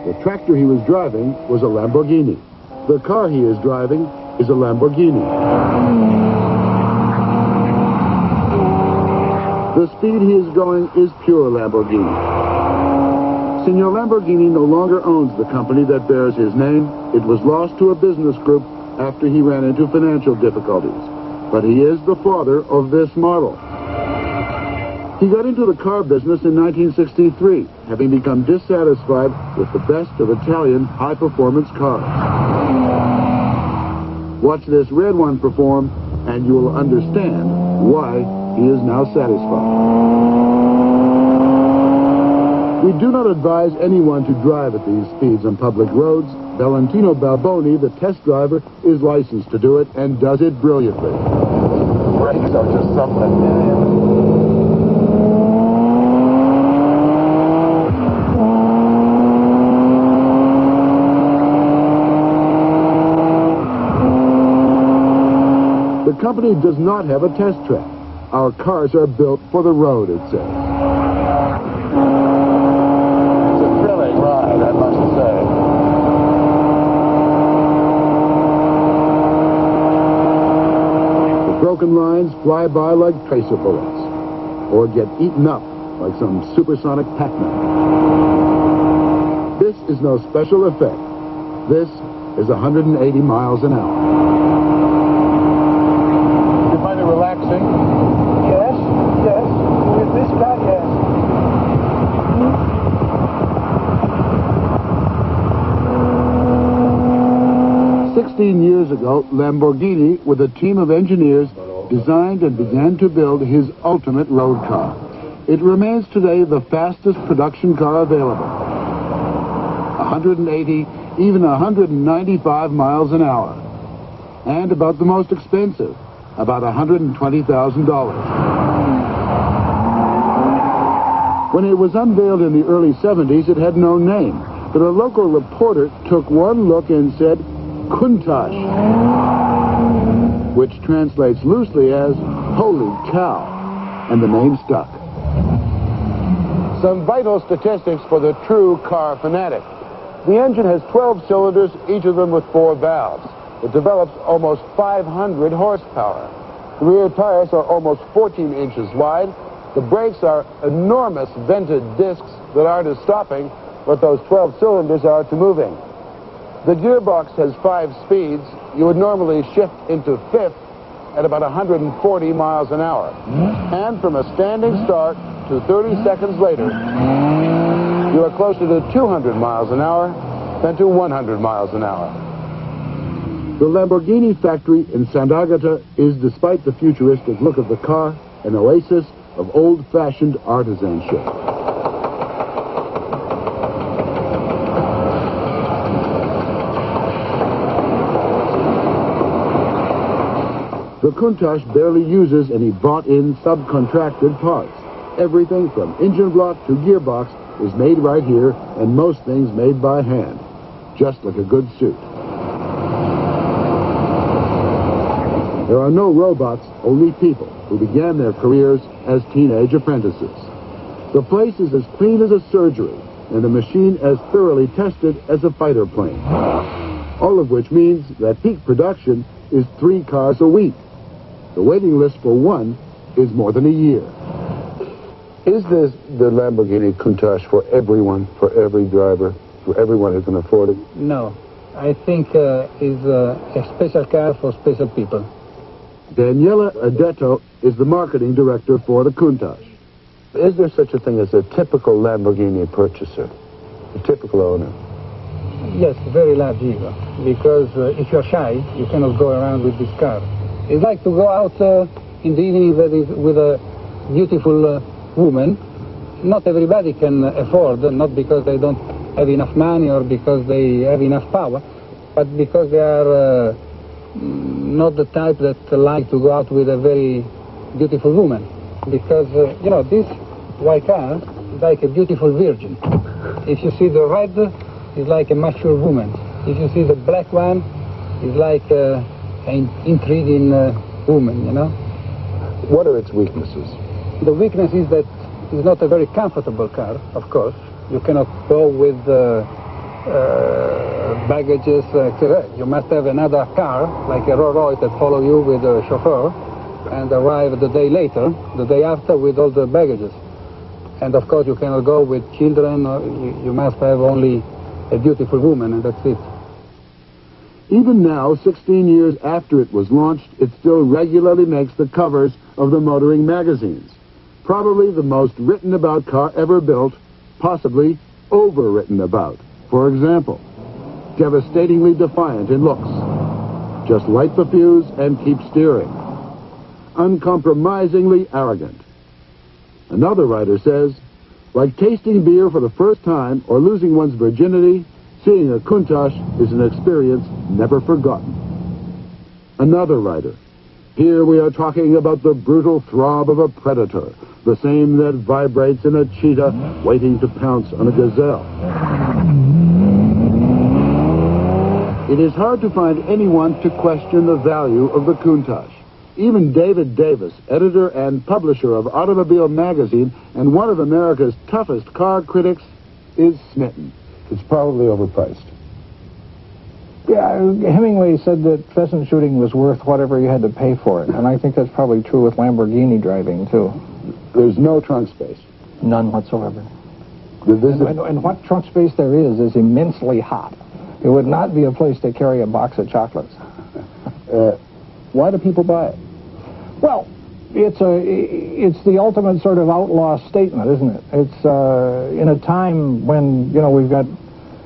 The tractor he was driving was a Lamborghini. The car he is driving is a Lamborghini. The speed he is going is pure Lamborghini. Signor Lamborghini no longer owns the company that bears his name. It was lost to a business group after he ran into financial difficulties. But he is the father of this model. He got into the car business in 1963, having become dissatisfied with the best of Italian high-performance cars. Watch this red one perform, and you will understand why he is now satisfied. We do not advise anyone to drive at these speeds on public roads. Valentino Balboni, the test driver, is licensed to do it and does it brilliantly. Brakes are just something. The company does not have a test track. Our cars are built for the road, it says. It's a thrilling ride, I must say. The broken lines fly by like tracer bullets, or get eaten up like some supersonic Pac-Man. This is no special effect. This is 180 miles an hour. Relaxing? Yes. With this car, yes. 16 years ago, Lamborghini, with a team of engineers, designed and began to build his ultimate road car. It remains today the fastest production car available. 180, even 195 miles an hour. And about the most expensive. About $120,000. When it was unveiled in the early 70s, it had no name, but a local reporter took one look and said, Countach, which translates loosely as, holy cow, and the name stuck. Some vital statistics for the true car fanatic. The engine has 12 cylinders, each of them with 4 valves. It develops almost 500 horsepower. The rear tires are almost 14 inches wide. The brakes are enormous vented discs that are to stopping what those 12 cylinders are to moving. The gearbox has 5 speeds. You would normally shift into 5th at about 140 miles an hour. And from a standing start to 30 seconds later, you are closer to 200 miles an hour than to 100 miles an hour. The Lamborghini factory in Sant'Agata is, despite the futuristic look of the car, an oasis of old-fashioned artisanship. The Countach barely uses any bought-in, subcontracted parts. Everything from engine block to gearbox is made right here, and most things made by hand, just like a good suit. There are no robots, only people who began their careers as teenage apprentices. The place is as clean as a surgery, and the machine as thoroughly tested as a fighter plane. All of which means that peak production is 3 cars a week. The waiting list for one is more than a year. Is this the Lamborghini Countach for everyone, for every driver, for everyone who can afford it? No. I think it's a special car for special people. Daniela Adetto is the marketing director for the Countach. Is there such a thing as a typical Lamborghini purchaser, a typical owner? Yes, very large ego. Because if you're shy, you cannot go around with this car. It's like to go out in the evening with a beautiful woman. Not everybody can afford, not because they don't have enough money or because they have enough power, but because they are not the type that like to go out with a very beautiful woman. Because, you know, this white car is like a beautiful virgin. If you see the red, it's like a mature woman. If you see the black one, it's like an intriguing woman, you know. What are its weaknesses? The weakness is that it's not a very comfortable car, of course. You cannot go with baggages, etc. You must have another car, like a Rolls Royce, that follow you with a chauffeur and arrive the day later, the day after, with all the baggages. And of course, you cannot go with children. You must have only a beautiful woman, and that's it. Even now, 16 years after it was launched, it still regularly makes the covers of the motoring magazines. Probably the most written about car ever built, possibly overwritten about. For example, devastatingly defiant in looks. Just light the fuse and keep steering. Uncompromisingly arrogant. Another writer says, like tasting beer for the first time or losing one's virginity, seeing a Countach is an experience never forgotten. Another writer, here we are talking about the brutal throb of a predator, the same that vibrates in a cheetah waiting to pounce on a gazelle. It is hard to find anyone to question the value of the Countach. Even David Davis, editor and publisher of Automobile Magazine and one of America's toughest car critics, is smitten. It's probably overpriced. Yeah, Hemingway said that pheasant shooting was worth whatever you had to pay for it, and I think that's probably true with Lamborghini driving, too. There's no trunk space. None whatsoever. And what trunk space there is immensely hot. It would not be a place to carry a box of chocolates. Why do people buy it? Well, it's the ultimate sort of outlaw statement, isn't it? It's in a time when, you know, we've got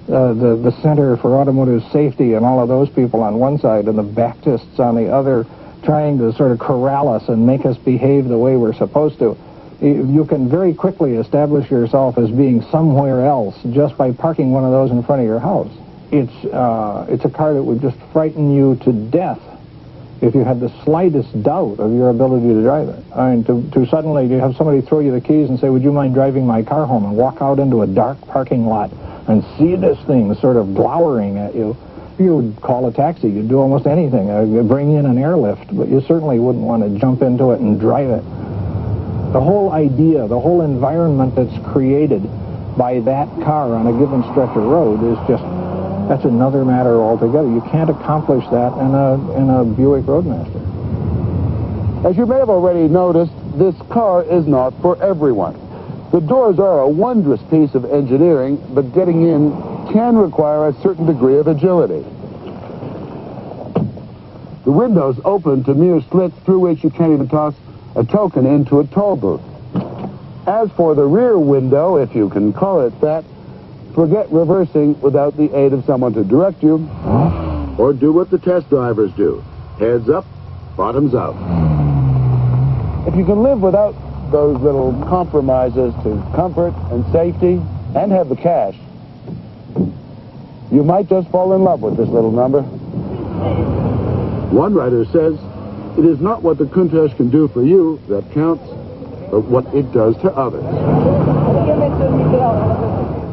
the Center for Automotive Safety and all of those people on one side and the Baptists on the other trying to sort of corral us and make us behave the way we're supposed to. You can very quickly establish yourself as being somewhere else just by parking one of those in front of your house. It's a car that would just frighten you to death if you had the slightest doubt of your ability to drive it. I mean, to suddenly have somebody throw you the keys and say, would you mind driving my car home, and walk out into a dark parking lot and see this thing sort of glowering at you, you would call a taxi. You'd do almost anything. Bring in an airlift, but you certainly wouldn't want to jump into it and drive it. The whole idea, the whole environment that's created by that car on a given stretch of road is just... that's another matter altogether. You can't accomplish that in a Buick Roadmaster. As you may have already noticed, this car is not for everyone. The doors are a wondrous piece of engineering, but getting in can require a certain degree of agility. The windows open to mere slits through which you can't even toss a token into a toll booth. As for the rear window, if you can call it that, forget reversing without the aid of someone to direct you. Or do what the test drivers do. Heads up, bottoms out. If you can live without those little compromises to comfort and safety and have the cash, you might just fall in love with this little number. One writer says, it is not what the Countach can do for you that counts, but what it does to others.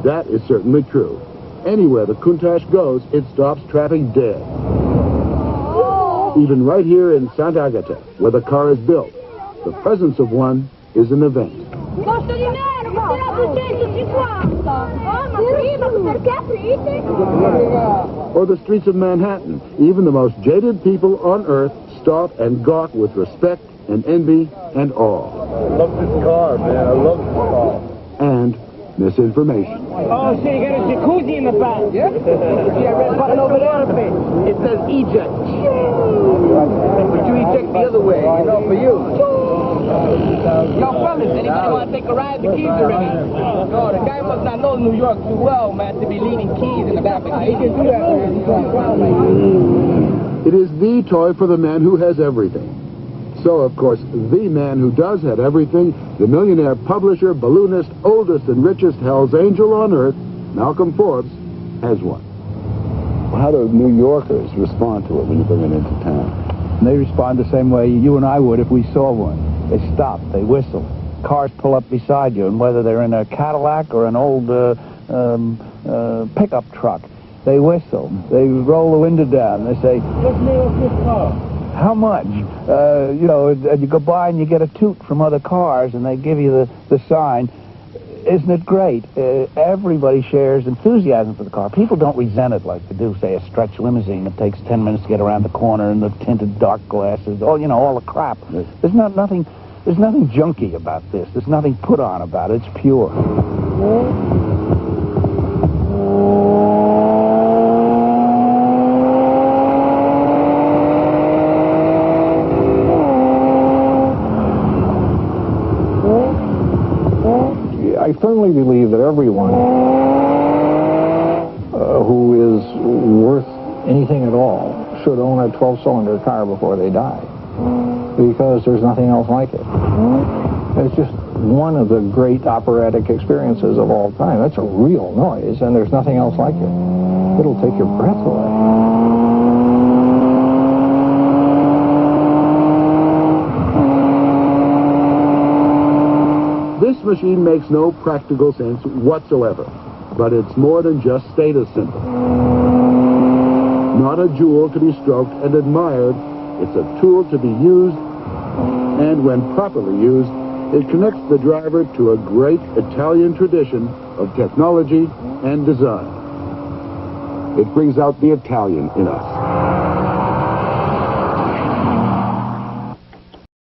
That is certainly true. Anywhere the Countach goes, it stops traffic dead. Even right here in Sant'Agata, where the car is built, the presence of one is an event. Or the streets of Manhattan, even the most jaded people on earth stop and gawk with respect and envy and awe. I love this car, man. I love this car. And misinformation. Oh, shit, you got a jacuzzi in the back. Yeah? See that red button over there? It says eject. But you eject the other way, you know, for you. Yo, fellas, anybody want to take a ride? The keys are ready. No, the guy must not know New York too well, man, to be leaving keys in the back. He can do that, man. It is the toy for the man who has everything. So, of course, the man who does have everything, the millionaire publisher, balloonist, oldest and richest Hell's Angel on earth, Malcolm Forbes, has one. How do New Yorkers respond to it when you bring it into town? They respond the same way you and I would if we saw one. They stop, they whistle. Cars pull up beside you, and whether they're in a Cadillac or an old pickup truck, they whistle. They roll the window down. They say, "Let's make up this car." How much? You know, and you go by and you get a toot from other cars, and they give you the sign. Isn't it great? Everybody shares enthusiasm for the car. People don't resent it like they do, say, a stretch limousine that takes 10 minutes to get around the corner and the tinted dark glasses, all the crap. There's nothing junky about this. There's nothing put on about it. It's pure. I firmly believe that everyone who is worth anything at all should own a 12-cylinder car before they die, because there's nothing else like it. It's just one of the great operatic experiences of all time. That's a real noise, and there's nothing else like it. It'll take your breath away. This machine makes no practical sense whatsoever, but it's more than just status symbol. Not a jewel to be stroked and admired, it's a tool to be used, and when properly used, it connects the driver to a great Italian tradition of technology and design. It brings out the Italian in us.